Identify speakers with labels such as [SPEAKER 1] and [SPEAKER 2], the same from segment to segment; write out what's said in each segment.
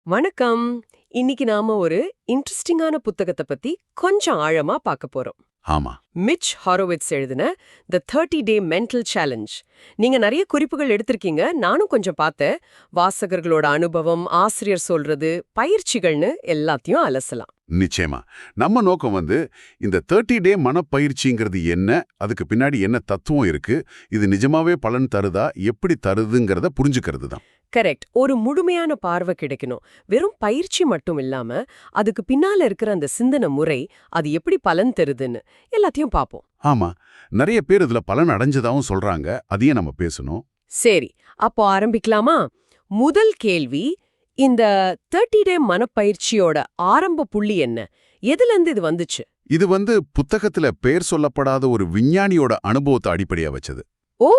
[SPEAKER 1] வணக்கம். இன்னைக்கு நாம ஒரு இன்ட்ரெஸ்டிங்கான புத்தகத்தை பத்தி கொஞ்சம் ஆழமா பார்க்க போறோம்.
[SPEAKER 2] ஆமா.
[SPEAKER 1] மிட்ச் ஹாரோவிட்ஸ் எழுதின தி 30 டே மென்டல் சேலஞ்ச். நீங்க நிறைய குறிப்புகள் எடுத்திருக்கீங்க. நானும் கொஞ்சம் பார்த்தேன். வாசகர்களோட அனுபவம், ஆசிரியர் சொல்றது, பயிற்சிகள்னு எல்லாத்தையும் அலசலாம்.
[SPEAKER 2] நிச்சயமா. நம்ம நோக்கம் இந்த 30 டே மனப்பயிற்சிங்கிறது என்ன, அதுக்கு பின்னாடி என்ன தத்துவம் இருக்கு, இது நிஜமாவே பலன் தருதா, எப்படி தருதுங்கிறத புரிஞ்சுக்கிறது தான்.
[SPEAKER 1] கரெக்ட். ஒரு முழுமையான பார்வை கிடைக்கணும். வெறும் பயிற்சி மட்டும் இல்லாம அதுக்கு பின்னால இருக்கிற அந்த சிந்தனை முறை, அது எப்படி பலன் தருதுன்னு எல்லாத்தையும் பார்ப்போம்.
[SPEAKER 2] ஆமா. நிறைய பேர் இதுல பலன் அடைஞ்சதாவும் சொல்றாங்க. அதையே நம்ம பேசணும்.
[SPEAKER 1] சரி, அப்போ ஆரம்பிக்கலாமா? முதல் கேள்வி, இந்த 30 டே மனப்பயிற்சியோட ஆரம்ப புள்ளி என்ன? எதுல இருந்து இது வந்துச்சு?
[SPEAKER 2] இது புத்தகத்துல பேர் சொல்லப்படாத ஒரு விஞ்ஞானியோட அனுபவத்தை அடிப்படையா வச்சது.
[SPEAKER 1] ஓ,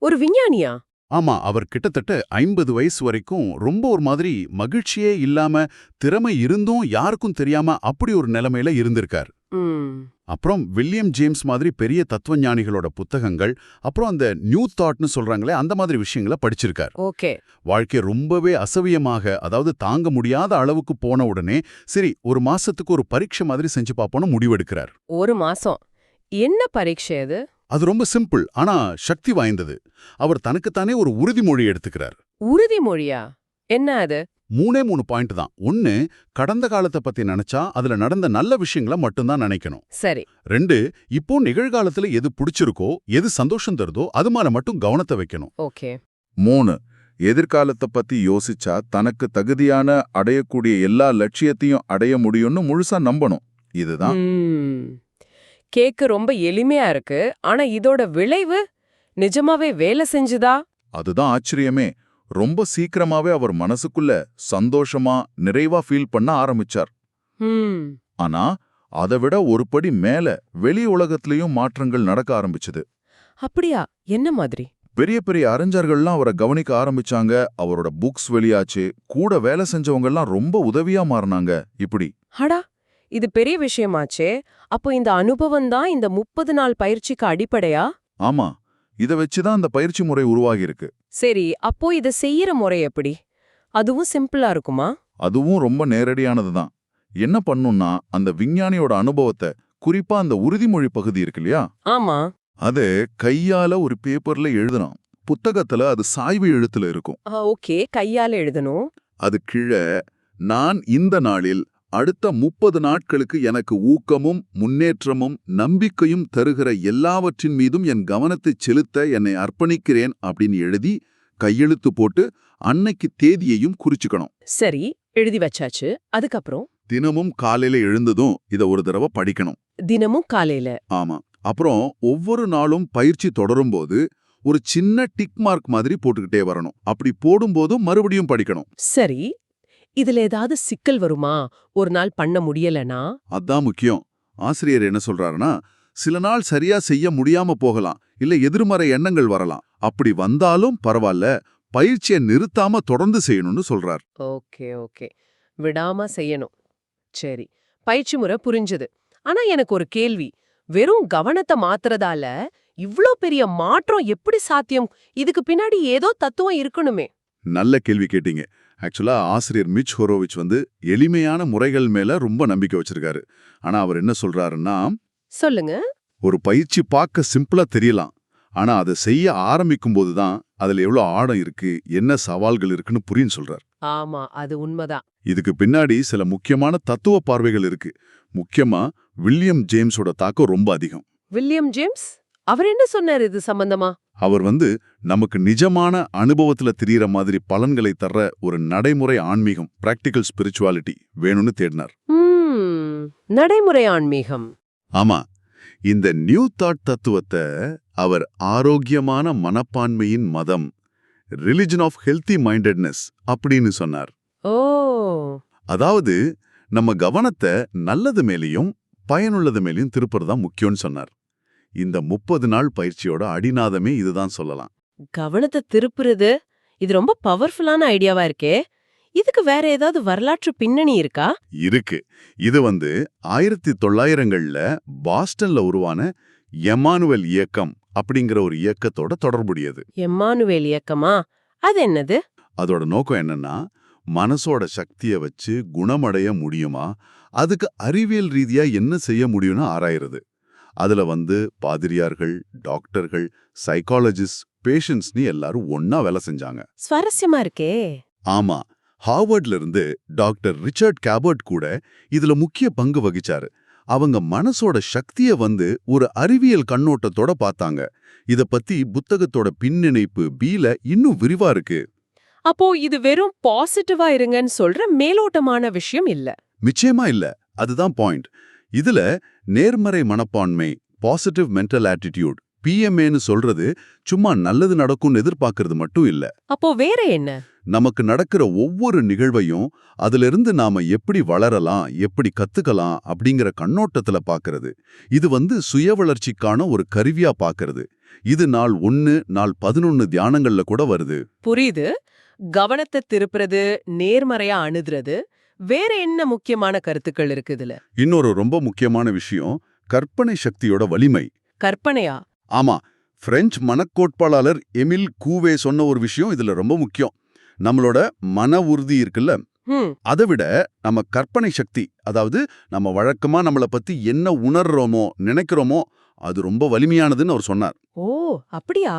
[SPEAKER 1] ஒரு விஞ்ஞானியா?
[SPEAKER 2] ஆமா. அவர் கிட்டத்தட்ட 50 வயசு வரைக்கும் ரொம்ப ஒரு மாதிரி மகிழ்ச்சியே இல்லாம, திறமை இருந்தும் யாருக்கும் தெரியாம அப்படி ஒரு நிலைமையில இருந்திருக்கார்.
[SPEAKER 1] ம்.
[SPEAKER 2] அப்புறம் வில்லியம் ஜேம்ஸ் மாதிரி பெரிய தத்துவஞானிகளோட புத்தகங்கள், அப்புறம் அந்த நியூ தாட்னு சொல்றாங்களே, அந்த மாதிரி விஷயங்களை படிச்சிருக்கார்.
[SPEAKER 1] ஓகே.
[SPEAKER 2] வாழ்க்கை ரொம்பவே அசவியமாக, அதாவது தாங்க முடியாத அளவுக்கு போன உடனே, சரி ஒரு மாசத்துக்கு ஒரு பரீட்சை மாதிரி செஞ்சு பார்ப்போம்னு முடிவெடுக்கிறார்.
[SPEAKER 1] ஒரு மாசம்? என்ன பரீட்சை அது?
[SPEAKER 2] அது ரொம்ப சிம்பிள், ஆனா சக்தி வாய்ந்தது. அவர் தனக்குத்தானே ஒரு உறுதிமொழி எடுத்துக்கிறார்.
[SPEAKER 1] உறுதிமொழியா? என்ன அது?
[SPEAKER 2] 3 பாயிண்ட் தான். 1, கடந்த காலத்தை பத்தி நினைச்சா அதுல நடந்த நல்ல விஷயங்களை மட்டும்தான் நினைக்கணும்.
[SPEAKER 1] சரி.
[SPEAKER 2] 2, இப்போ நிகழ்காலத்துல எது பிடிச்சிருக்கோ, எது சந்தோஷம் தருதோ அது மேல மட்டும் கவனத்தை வைக்கணும்.
[SPEAKER 1] ஓகே.
[SPEAKER 3] 3, எதிர்காலத்தை பத்தி யோசிச்சா தனக்கு தகுதியான அடையக்கூடிய எல்லா லட்சியத்தையும் அடைய முடியும்னு முழுசா நம்பணும். இதுதான்.
[SPEAKER 1] கேக்கு ரொம்ப எளிமையா இருக்கு. ஆனா இதோட விளைவு நிஜமாவே வேலை செஞ்சுதா?
[SPEAKER 3] அதுதான் ஆச்சரியமே. ரொம்ப சீக்கிரமாவே அவர் மனசுக்குள்ள சந்தோஷமா, நிறைவா ஃபீல் பண்ண ஆரம்பிச்சார்.
[SPEAKER 1] ம்.
[SPEAKER 3] ஆனா அதை விட ஒரு படி மேல வெளி உலகத்திலயும் மாற்றங்கள் நடக்க ஆரம்பிச்சது.
[SPEAKER 1] அப்படியா? என்ன மாதிரி?
[SPEAKER 3] பெரிய பெரிய அறிஞர்கள்லாம் அவரை கவனிக்க ஆரம்பிச்சாங்க. அவரோட புக்ஸ் வெளியாச்சு. கூட வேலை செஞ்சவங்கெல்லாம் ரொம்ப உதவியா மாறினாங்க. இப்படி
[SPEAKER 1] ஹடா, இது பெரிய விஷயமாச்சே. அப்போ இந்த அனுபவம் தான் இந்த 30 நாள் பயிற்சிக்கு அடிப்படையா?
[SPEAKER 3] ஆமா, இத வச்சுதான் அந்த பயிற்சி முறை உருவாகி இருக்கு.
[SPEAKER 1] சரி, அப்போ இத செய்யற முறை எப்படி? அதுவும் சிம்பிளா இருக்குமா?
[SPEAKER 3] அதுவும் ரொம்ப நேரடியானதுதான். என்ன பண்ணும்னா, அந்த விஞ்ஞானியோட அனுபவத்தை, குறிப்பா அந்த உறுதிமொழி பகுதி இருக்கு இல்லையா,
[SPEAKER 1] ஆமா.
[SPEAKER 3] அது கையால ஒரு பேப்பர்ல எழுதணும். புத்தகத்துல அது சாய்வு எழுத்துல இருக்கும்.
[SPEAKER 1] ஓகே, கையால எழுதணும்.
[SPEAKER 3] அது கீழே, நான் இந்த நாளில் அடுத்த 30 நாட்களுக்கு எனக்கு ஊக்கமும் முன்னேற்றமும் நம்பிக்கையும் தருகிற எல்லாவற்றின் மீதும் என் கவனத்தை செலுத்த என்னை அர்ப்பணிக்கிறேன் அப்படின்னு எழுதி கையெழுத்து போட்டு அன்னைக்கு தேதியையும் குறிச்சுக்கணும்.
[SPEAKER 1] சரி, எழுதி வச்சாச்சு. அதுக்கப்புறம்?
[SPEAKER 3] தினமும் காலையில எழுந்ததும் இத ஒரு தடவை படிக்கணும்.
[SPEAKER 1] தினமும் காலையில?
[SPEAKER 3] ஆமா. அப்புறம் ஒவ்வொரு நாளும் பயிற்சி தொடரும்போது ஒரு சின்ன டிக் மார்க் மாதிரி போட்டுக்கிட்டே வரணும். அப்படி போடும்போதும் மறுபடியும் படிக்கணும்.
[SPEAKER 1] சரி, இதுல ஏதாவது சிக்கல் வருமா? ஒரு நாள் பண்ண முடியலனா?
[SPEAKER 3] அதான் முக்கியம். ஆசிரியர் என்ன சொல்றாருன்னா, சில நாள் சரியா செய்ய முடியாம போகலாம், இல்ல எதிர்மறை எண்ணங்கள் வரலாம். அப்படி வந்தாலும் பரவாயில்ல, பயிற்சியை நிறுத்தாம தொடர்ந்து செய்யணும்னு சொல்றார்.
[SPEAKER 1] ஓகே ஓகே, விடாம செய்யணும். சரி, பயிற்சி முறை புரிஞ்சது. ஆனா எனக்கு ஒரு கேள்வி. வெறும் கவனத்தை மாத்துறதால இவ்ளோ பெரிய மாற்றம் எப்படி சாத்தியம்? இதுக்கு பின்னாடி ஏதோ தத்துவம் இருக்கணுமே.
[SPEAKER 3] நல்ல கேள்வி கேட்டீங்க. ஆக்சுவலா ஆசிரியர் மிட்ச் ஹோரோவிச் எளிமையான முறைகள் மேல ரொம்ப நம்பிக்கை வச்சிருக்காரு. ஆனா அவர் என்ன சொல்றாருன்னா,
[SPEAKER 1] சொல்லுங்க.
[SPEAKER 3] ஒரு பயிற்சி பார்க்க சிம்பிளா தெரியலாம், ஆனா அதை செய்ய ஆரம்பிக்கும் போதுதான் அதுல எவ்வளவு ஆழம் இருக்கு, என்ன சவால்கள் இருக்குன்னு புரியும் சொல்றார்.
[SPEAKER 1] ஆமா, அது உண்மைதான்.
[SPEAKER 3] இதுக்கு பின்னாடி சில முக்கியமான தத்துவ பார்வைகள் இருக்கு. முக்கியமா வில்லியம் ஜேம்ஸோட தாக்கம் ரொம்ப அதிகம்.
[SPEAKER 1] William James? அவர் என்ன சொன்னார் இது சம்பந்தமா?
[SPEAKER 3] அவர் நமக்கு நிஜமான அனுபவத்துல தெரியற மாதிரி பலன்களை தர்ற ஒரு நடைமுறை ஆன்மீகம், பிராக்டிக்கல் ஸ்பிரிச்சுவாலிட்டி வேணும்னு தேடினார்.
[SPEAKER 1] நடைமுறை ஆன்மீகம்.
[SPEAKER 3] ஆமா. இந்த நியூ தாட் தத்துவத்தை அவர் ஆரோக்கியமான மனப்பான்மையின் மதம், ரிலிஜன் ஆஃப் ஹெல்தி மைண்டட்னஸ் அப்படின்னு சொன்னார்.
[SPEAKER 1] ஓ,
[SPEAKER 3] அதாவது நம்ம கவனத்தை நல்லது மேலேயும் பயனுள்ளது மேலேயும் திருப்புறதா முக்கியம்னு சொன்னார். இந்த 30 நாள் பயிற்சியோட அடிநாதமே இதுதான் சொல்லலாம்.
[SPEAKER 1] கவனத்தை திருப்புறது, இது ரொம்ப பவர்ஃபுல்லான ஐடியாவா இருக்கே. இதுக்கு வேற ஏதாவது வரலாற்று பின்னணி இருக்கா?
[SPEAKER 3] இருக்கு. இது 1900ங்கள்ல பாஸ்டன்ல உருவான எம்மானுவேல் இயக்கம் அப்படிங்கிற ஒரு இயக்கத்தோட தொடர்புடையது.
[SPEAKER 1] எம்மானுவேல் இயக்கமா? அது என்னது?
[SPEAKER 3] அதோட நோக்கம் என்னன்னா, மனசோட சக்திய வச்சு குணமடைய முடியுமா, அதுக்கு அறிவியல் ரீதியா என்ன செய்ய முடியும்னு ஆராயிறது. அதுல பாதிரியார்கள், டாக்டர்கள், சைக்காலஜிஸ்ட், பேஷண்ட்ஸ்னு எல்லாரும் ஒன்னா வேலை செஞ்சாங்க.
[SPEAKER 1] சுவாரஸ்யமா இருக்கே.
[SPEAKER 3] ஆமா, ஹார்வர்ட்ல இருந்து டாக்டர் ரிச்சர்ட் கேபர்ட் கூட இதுல முக்கிய பங்கு வகிச்சாரு. அவங்க மனசோட சக்திய ஒரு அறிவியல் கண்ணோட்டத்தோட பார்த்தாங்க. இத பத்தி புத்தகத்தோட பின்னிணைப்பு பீல இன்னும் விரிவா இருக்கு.
[SPEAKER 1] அப்போ இது வெறும் பாசிட்டிவா இருங்கன்னு சொல்ற மேலோட்டமான விஷயம் இல்ல.
[SPEAKER 3] நிச்சயமா இல்ல, அதுதான் பாயிண்ட். இதுல நேர்மறை மனப்பான்மை, பாசிட்டிவ் மென்டல் ஆட்டிடியூட், PMAன்னு சொல்றது சும்மா நல்லது நடக்கும்னு எதிர்பார்க்கறது மட்டும் இல்ல.
[SPEAKER 1] அப்போ வேற என்ன?
[SPEAKER 3] நமக்கு நடக்கிற ஒவ்வொரு நிகழ்வையும் அதிலிருந்து நாம எப்படி வளரலாம், எப்படி கத்துக்கலாம் அப்படிங்கிற கண்ணோட்டத்துல பார்க்கறது. இது சுய வளர்ச்சிக்கான ஒரு கருவியா பார்க்கறது. இது நாள் 1, நாள் 11 தியானங்கள்ல கூட வருது.
[SPEAKER 1] புரியுது. கவனத்தை திருப்புறது, நேர்மறையா அணுதுறது, வேற என்ன முக்கியமான கருத்துக்கள் இருக்கு இதுல?
[SPEAKER 3] இன்னொரு ரொம்ப முக்கியமான விஷயம் கற்பனை சக்தியோட வலிமை.
[SPEAKER 1] கற்பனையா?
[SPEAKER 3] ஆமா, பிரெஞ்சு மனக்கோட்பாளர் எமில் கூவே சொன்ன ஒரு விஷயம் இதுல ரொம்ப முக்கியம். நம்மளோட மன உறுதி இருக்குல்ல, அதை விட நம்ம கற்பனை சக்தி, அதாவது நம்ம வழக்கமா நம்மளை பத்தி என்ன உணர்றோமோ நினைக்கிறோமோ அது ரொம்ப வலிமையானதுன்னு அவர் சொன்னார்.
[SPEAKER 1] ஓ, அப்படியா?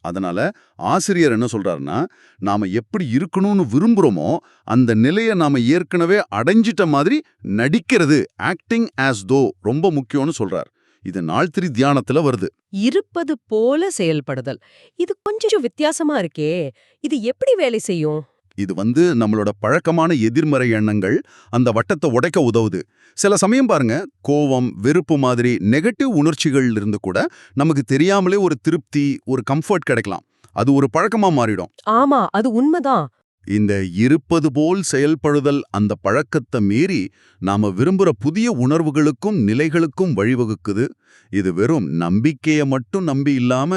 [SPEAKER 3] அதனால ஆசிரியர் என்ன சொல்றாருன்னா, நாம எப்படி இருக்கணும்னு விரும்புறோமோ அந்த நிலையை நாம ஏற்கனவே அடைஞ்சிட்ட மாதிரி நடிக்கிறது, ஆக்டிங் ஆஸ் தோ, ரொம்ப முக்கியம்னு சொல்றார். இது நாள் 3 தியானத்துல வருது.
[SPEAKER 1] இருப்பது போல செயல்படுதல். இது கொஞ்சம் வித்தியாசமா இருக்கே. இது எப்படி வேலை செய்யும்?
[SPEAKER 3] இது நம்மளோட பழக்கமான எதிர்மறை எண்ணங்கள் அந்த வட்டத்தை உடைக்க உதவுது. சில சமயம் பாருங்க, கோவம், வெறுப்பு மாதிரி நெகட்டிவ் உணர்ச்சிகள் இருந்து கூட நமக்கு தெரியாமலே ஒரு திருப்தி, ஒரு கம்ஃபர்ட் கிடைக்கலாம். அது ஒரு பழக்கமா மாறிடும்.
[SPEAKER 1] ஆமா, அது உண்மைதான்.
[SPEAKER 3] இந்த இருப்பது போல் செயல்படுதல் அந்த பழக்கத்தை மீறி நாம விரும்புற புதிய உணர்வுகளுக்கும் நிலைகளுக்கும் வழிவகுக்குது. இது வெறும் நம்பிக்கைய மட்டும் நம்பி இல்லாம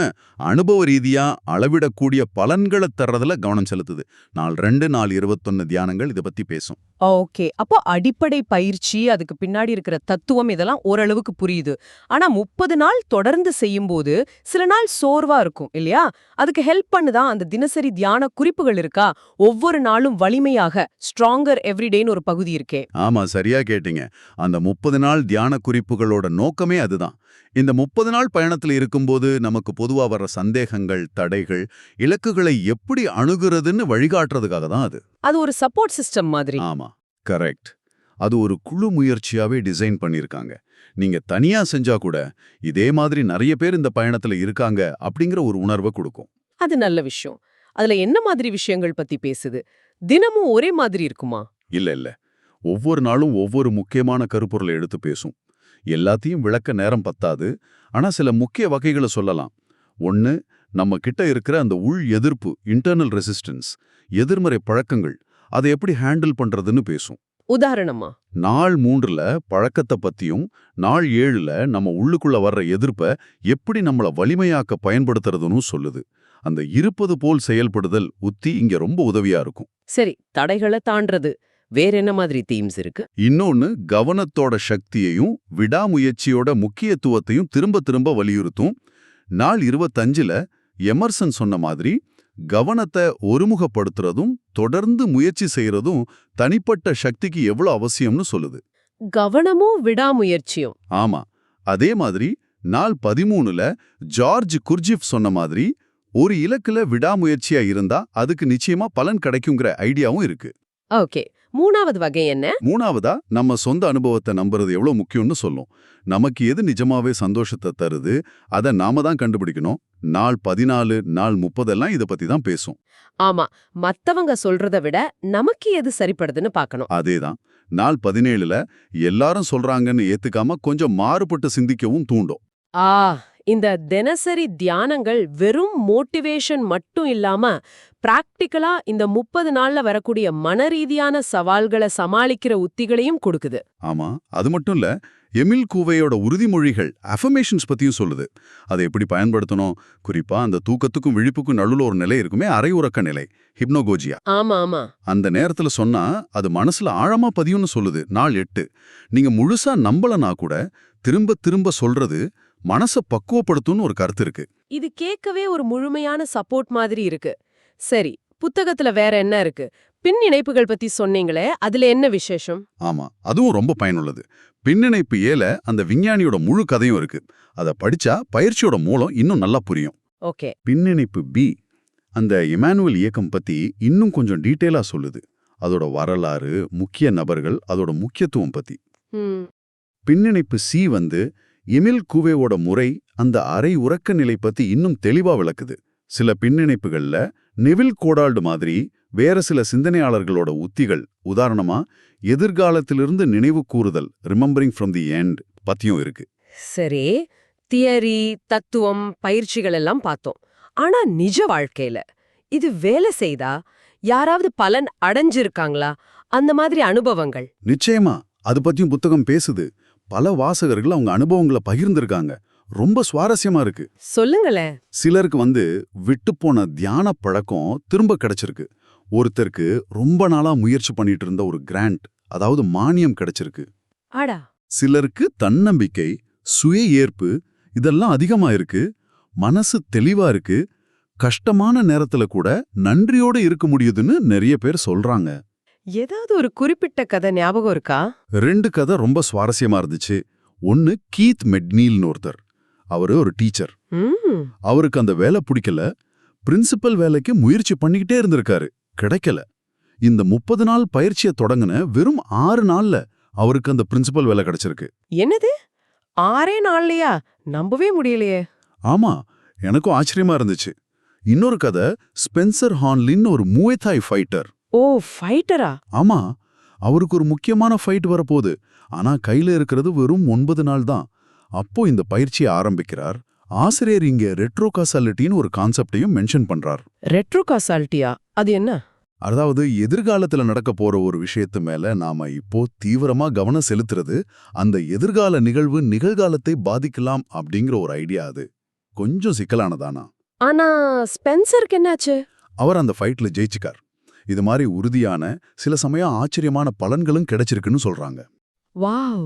[SPEAKER 3] அனுபவ ரீதியா அளவிடக்கூடிய பலன்களை தர்றதுல கவனம் செலுத்துது. நாள் 2, நாள் 21 தியானங்கள் இதை பத்தி பேசும்.
[SPEAKER 1] ஓகே, அப்போ அடிப்படை பயிற்சி, அதுக்கு பின்னாடி இருக்கிற தத்துவம் இதெல்லாம் ஓரளவுக்கு புரியுது. ஆனா 30 நாள் தொடர்ந்து செய்யும்போது சில நாள் சோர்வா இருக்கும் இல்லையா? அதுக்கு ஹெல்ப் பண்ணுதான் அந்த தினசரி தியான குறிப்புகள் இருக்கா? ஒவ்வொரு நாளும் வலிமையாக ஸ்ட்ராங்கர் எவ்ரிடேன்னு ஒரு பகுதி இருக்கே.
[SPEAKER 3] ஆமா, சரியா கேட்டீங்க. அந்த 30 நாள் தியான குறிப்புகளோட நோக்கமே அதுதான். இந்த 30 நாள் பயணத்துல இருக்கும்போது நமக்கு பொதுவா வர்ற சந்தேகங்கள், தடைகள், இலக்குகளை எப்படி அணுகுறதுன்னு வழிகாட்டுறதுக்காக தான் அது.
[SPEAKER 1] அது ஒரு சப்போர்ட் சிஸ்டம் மாதிரி.
[SPEAKER 3] ஆமா, கரெக்ட். அது ஒரு குழு முயற்சியாவே டிசைன் பண்ணிருக்காங்க. நீங்க தனியா செஞ்சா கூட இதே மாதிரி நிறைய பேர் இந்த பயணத்துல இருக்காங்க அப்படிங்கிற ஒரு உணர்வை கொடுக்கும்.
[SPEAKER 1] அது நல்ல விஷயம். அதுல என்ன மாதிரி விஷயங்கள் பத்தி பேசுது? தினமும் ஒரே மாதிரி இருக்குமா?
[SPEAKER 3] இல்ல. ஒவ்வொரு நாளும் ஒவ்வொரு முக்கியமான கருப்பொருளை எடுத்து பேசும். எல்லாத்தையும் விளக்க நேரம் பத்தாது. ஆனா சில முக்கிய வகைகளை சொல்லலாம். 1, நம்ம கிட்ட இருக்கிற அந்த உள் எதிர்ப்பு, இன்டர்னல் ரெசிஸ்டன்ஸ், எதிர்மறை பழக்கங்கள், அதை எப்படி ஹேண்டில் பண்றதுன்னு பேசும்.
[SPEAKER 1] உதாரணமா?
[SPEAKER 3] நாள் 3ல பழக்கத்தை பத்தியும், நாள் 7ல நம்ம உள்ளுக்குள்ள வர்ற எதிர்ப்பை எப்படி நம்மள வலிமையாக்க பயன்படுத்துறதுன்னு சொல்லுது. அந்த இருப்பது போல் செயல்படுதல் உத்தி இங்க ரொம்ப உதவியா இருக்கும்.
[SPEAKER 1] சரி, தடைகளை தாண்டறது. வேற என்ன மாதிரி தீம்ஸ் இருக்கு?
[SPEAKER 3] இன்னொன்னு கவனத்தோட சக்தியையும் விடாமுயற்சியோட முக்கியத்துவத்தையும் திரும்ப திரும்ப வலியுறுத்தும். நாள் 25ல எமர்சன் சொன்ன மாதிரி கவனத்தை ஒருமுகப்படுத்துறதும் தொடர்ந்து முயற்சி செய்யறதும் தனிப்பட்ட சக்திக்கு எவ்வளவு அவசியம்னு சொல்லுது.
[SPEAKER 1] கவனமும் விடாமுயற்சியும்.
[SPEAKER 3] ஆமா, அதே மாதிரி நாள் 13ல ஜார்ஜ் குர்ஜிஃப் சொன்ன மாதிரி ஒரு இலக்குல விடாமுயற்சியா இருந்தா அதுக்கு நிச்சயமா பலன் கிடைக்குங்கிற ஐடியாவும் இருக்கு.
[SPEAKER 1] ஓகே, 3வது வகை என்ன?
[SPEAKER 3] 3வதா நம்ம சொந்த அனுபவத்தை நம்புறது எவ்வளவு முக்கியம்னு சொல்லும். நமக்கு எது நிஜமாவே சந்தோஷத்தை தருது, அதை நாம தான் கண்டுபிடிக்கணும். நாள் 14, நாள் 30 எல்லாம் இதை பத்தி தான் பேசும்.
[SPEAKER 1] ஆமா, மத்தவங்க சொல்றதை விட நமக்கு எது சரிப்படுதுன்னு பார்க்கணும்.
[SPEAKER 3] அதேதான். நாள் 17ல எல்லாரும் சொல்றாங்கன்னு ஏத்துக்காம கொஞ்சம் மாறுபட்டு சிந்திக்கவும் தூண்டும்.
[SPEAKER 1] இந்த தினசரி தியானங்கள் வெறும் மோட்டிவேஷன் மட்டும் இல்லாம பிராக்டிக்கலா இந்த 30 நாள்ல வரக்கூடிய மனரீதியான சவால்களை சமாளிக்கிற உத்திகளையும் கொடுக்குது.
[SPEAKER 3] ஆமா, அது மட்டும் இல்ல, எமில் கூவேயோட உறுதிமொழிகள், அஃபர்மேஷன்ஸ் பத்தியும் சொல்லுது. அதை எப்படி பயன்படுத்தணும், குறிப்பா அந்த தூக்கத்துக்கும் விழிப்புக்கும் நடுவுல ஒரு நிலை இருக்குமே, அரை உறக்க நிலை, ஹிப்னோகோஜியா.
[SPEAKER 1] ஆமா.
[SPEAKER 3] அந்த நேரத்துல சொன்னா அது மனசுல ஆழமா பதியும்னு சொல்லுது. நாள் 8, நீங்க முழுசா நம்பலனா கூட திரும்ப திரும்ப சொல்றது மனசை பக்குவப்படுத்தும்னு ஒரு கருத்து இருக்கு.
[SPEAKER 1] இது கேட்கவே ஒரு முழுமையான சப்போர்ட் மாதிரி இருக்கு. சரி, புத்தகத்துல வேற என்ன இருக்கு? பின் இணைப்புகள் பத்தி சொன்னீங்களே, அதுல என்ன விசேஷம்?
[SPEAKER 3] ஆமா, அதுவும் ரொம்ப பயனுள்ளது. பின்னிணைப்பு ஏல அந்த விஞ்ஞானியோட முழு கதையும் இருக்கு. அத படிச்சா பயிற்சியோட மூலம் இன்னும் நல்லா புரியும்.
[SPEAKER 1] ஓகே.
[SPEAKER 3] பின்னிணைப்பு பி அந்த இமானுவல் இயக்கம் பத்தி இன்னும் கொஞ்சம் டீட்டெயிலா சொல்லுது. அதோட வரலாறு, முக்கிய நபர்கள், அதோட முக்கியத்துவம் பத்தி.
[SPEAKER 1] ம்.
[SPEAKER 3] பின்னிணைப்பு சி எமில் கூவேவோட முறை, அந்த அரை உறக்க நிலை பத்தி இன்னும் தெளிவா விளக்குது. சில பின்னிணைப்புகள்ல நெவில் கோடால்டு மாதிரி வேற சில சிந்தனையாளர்களோட உத்திகள், உதாரணமா எதிர்காலத்திலிருந்து நினைவு கூறுதல், ரிமெம்பரிங் ஃப்ரம் தி எண்ட் பத்தியும் இருக்கு.
[SPEAKER 1] சரி, தியரி, தத்துவம், பயிற்சிகள் எல்லாம் பார்த்தோம். ஆனா நிஜ வாழ்க்கையில இது வேலை செய்தா யாராவது பலன் அடைஞ்சிருக்காங்களா? அந்த மாதிரி அனுபவங்கள்.
[SPEAKER 3] நிச்சயமா அது பத்தியும் புத்தகம் பேசுது. பல வாசகர்கள் அவங்க அனுபவங்களை பகிர்ந்திருக்காங்க. ரொம்ப சுவாரஸ்யமா இருக்கு.
[SPEAKER 1] சொல்லுங்களேன்.
[SPEAKER 3] சிலருக்கு விட்டுப்போன தியான பழக்கம் திரும்ப கிடைச்சிருக்கு. ஒருத்தருக்கு ரொம்ப நாளா முயற்சி பண்ணிட்டு இருந்த ஒரு கிராண்ட், அதாவது மானியம் கிடைச்சிருக்கு.
[SPEAKER 1] ஆடா.
[SPEAKER 3] சிலருக்கு தன்னம்பிக்கை, சுய ஏற்பு இதெல்லாம் அதிகமா இருக்கு. மனசு தெளிவா இருக்கு. கஷ்டமான நேரத்துல கூட நன்றியோட இருக்க முடியுதுன்னு நிறைய பேர் சொல்றாங்க.
[SPEAKER 1] ஏதாவது ஒரு குறிப்பிட்ட கதை ஞாபகம் இருக்கா?
[SPEAKER 3] 2 கதை ரொம்ப சுவாரஸ்யமா இருந்துச்சு. ஒன்னு கீத் மெட்னீல்னு ஒருத்தர். அவரு ஒரு டீச்சர்.
[SPEAKER 1] ம்.
[SPEAKER 3] அவருக்கு அந்த வேலை பிடிக்கல. பிரின்சிபல் வேலைக்கு முயற்சி பண்ணிக்கிட்டே இருந்திருக்காரு. கிடைக்கல. இந்த 30 நாள் பயிற்சியை தொடங்கின வெறும் 6 நாள்ல அவருக்கு அந்த பிரின்சிபல் வேலை கிடைச்சிருக்கு.
[SPEAKER 1] என்னது? 6 நாள்லயா? நம்பவே முடியலையே.
[SPEAKER 3] ஆமா, எனக்கும் ஆச்சரியமா இருந்துச்சு. இன்னொரு கதை ஸ்பென்சர் ஹான்லின்னு ஒரு மூயத்தாய் ஃபைட்டர்.
[SPEAKER 1] ஓ, ஃபைட்டரா?
[SPEAKER 3] ஆமா, அவருக்கு ஒரு முக்கியமான ஃபைட் வரப்போகுது. ஆனா கையில இருக்கிறது வெறும் 9 நாள் தான். அப்போ இந்த பயிற்சியை ஆரம்பிக்கிறார். ஆசிரியர் இங்க ரெட்ரோகாசாலிட்டின்னு ஒரு கான்செப்டையும் மென்ஷன் பண்றார்.
[SPEAKER 1] ரெட்ரோகாசாலிட்டியா? அது என்ன?
[SPEAKER 3] அதாவது எதிர்காலத்துல நடக்க போற ஒரு விஷயத்து மேல நாம இப்போ தீவிரமா கவனம் செலுத்துறது, அந்த எதிர்கால நிகழ்வு நிகழ்காலத்தை பாதிக்கலாம் அப்படிங்கிற ஒரு ஐடியா. அது கொஞ்சம் சிக்கலானதானா?
[SPEAKER 1] ஆனா ஸ்பென்சருக்கு என்னாச்சு?
[SPEAKER 3] அவர் அந்த ஃபைட்ல ஜெயிச்சுக்கார். இது மாதிரி உறுதியான, சில சமயம் ஆச்சரியமான பலன்களும் கிடைச்சிருக்குன்னு சொல்றாங்க.
[SPEAKER 1] வாவ்,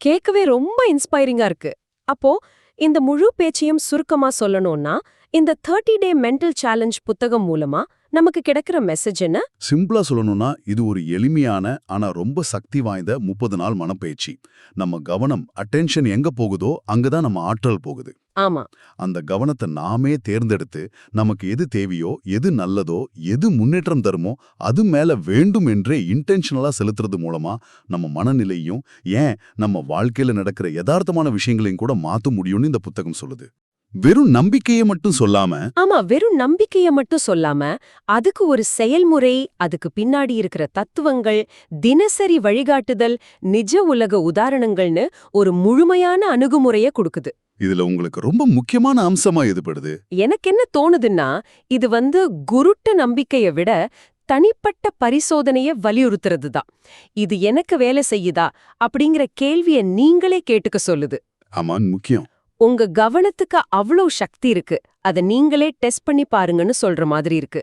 [SPEAKER 1] கேட்கவே ரொம்ப இன்ஸ்பைரிங்கா இருக்கு. அப்போ இந்த முழு பேச்சையும் சுருக்கமா சொல்லணும்னா, இந்த 30 டே மென்டல் சேலஞ்ச் புத்தகம் மூலமா நமக்கு கிடைக்கிற மெசேஜ் என்ன?
[SPEAKER 3] சிம்பிளா சொல்லணும்னா, இது ஒரு எளிமையான ஆனா ரொம்ப சக்தி வாய்ந்த 30 நாள் மனப்பயிற்சி. நம்ம கவனம், அட்டென்ஷன் எங்க போகுதோ அங்கதான் நம்ம ஆற்றல் போகுது.
[SPEAKER 1] ஆமா.
[SPEAKER 3] அந்த கவனத்தை நாமே தேர்ந்தெடுத்து நமக்கு எது தேவையோ, எது நல்லதோ, எது முன்னேற்றம் தருமோ அது மேல வேண்டும் என்றே இன்டென்ஷனலா செலுத்துறது மூலமா நம்ம மனநிலையும், ஏன் நம்ம வாழ்க்கையில நடக்கிற யதார்த்தமான விஷயங்களையும் கூட மாத்த முடியும்னு இந்த புத்தகம் சொல்லுது. வெறும் நம்பிக்கையை மட்டும் சொல்லாம,
[SPEAKER 1] ஆமா, வெறும் நம்பிக்கைய மட்டும் சொல்லாம, அதுக்கு ஒரு செயல்முறை, அதுக்கு பின்னாடி இருக்கிற தத்துவங்கள், தினசரி வழிகாட்டுதல், நிஜ உலக உதாரணங்கள்னு ஒரு முழுமையான அணுகுமுறைய கொடுக்குது.
[SPEAKER 3] இதுல உங்களுக்கு ரொம்ப முக்கியமான அம்சமா எதுபடுது?
[SPEAKER 1] எனக்கு என்ன தோணுதுன்னா, இது குருட்டு நம்பிக்கைய விட தனிப்பட்ட பரிசோதனைய வலியுறுத்துறது தான். இது எனக்கு வேலை செய்யுதா அப்படிங்கிற கேள்விய நீங்களே கேட்டுக்க சொல்லுது.
[SPEAKER 3] ஆமான், முக்கியம்.
[SPEAKER 1] உங்க கவனத்துக்கு அவ்வளோ சக்தி இருக்கு, அத நீங்களே டெஸ்ட் பண்ணி பாருங்கன்னு சொல்ற மாதிரி இருக்கு.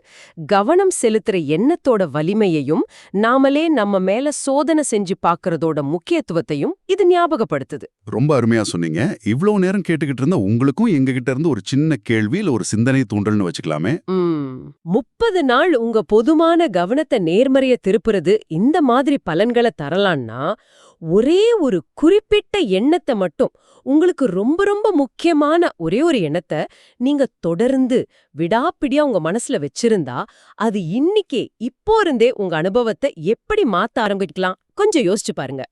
[SPEAKER 1] கவனம் செலுத்துற எண்ணத்தோட வலிமையையும் நாமளே நம்ம மேல சோதனை செஞ்சு பார்க்கறதோட முக்கியத்துவத்தையும் இது ஞாபகப்படுத்துது.
[SPEAKER 3] ரொம்ப அருமையா சொன்னீங்க. இவ்வளவு நேரம் கேட்டுக்கிட்டு இருந்த உங்களுக்கும் எங்ககிட்ட இருந்து ஒரு சின்ன கேள்வி, இல்ல ஒரு சிந்தனை தூண்டல்னு வச்சுக்கலாமே.
[SPEAKER 1] 30 நாள் உங்க பொதுமான கவனத்தை நேர்மறைய திருப்புறது இந்த மாதிரி பலன்களை தரலான்னா, ஒரே ஒரு குறிப்பிட்ட எண்ணத்தை மட்டும், உங்களுக்கு ரொம்ப ரொம்ப முக்கியமான ஒரே ஒரு எண்ணத்தை நீங்க தொடர்ந்து விடாப்பிடியா உங்க மனசுல வச்சிருந்தா, அது இன்னிக்கே இப்போ இருந்தே உங்க அனுபவத்தை எப்படி மாத்த ஆரம்பிக்கலாம் கொஞ்சம் யோசிச்சு பாருங்க.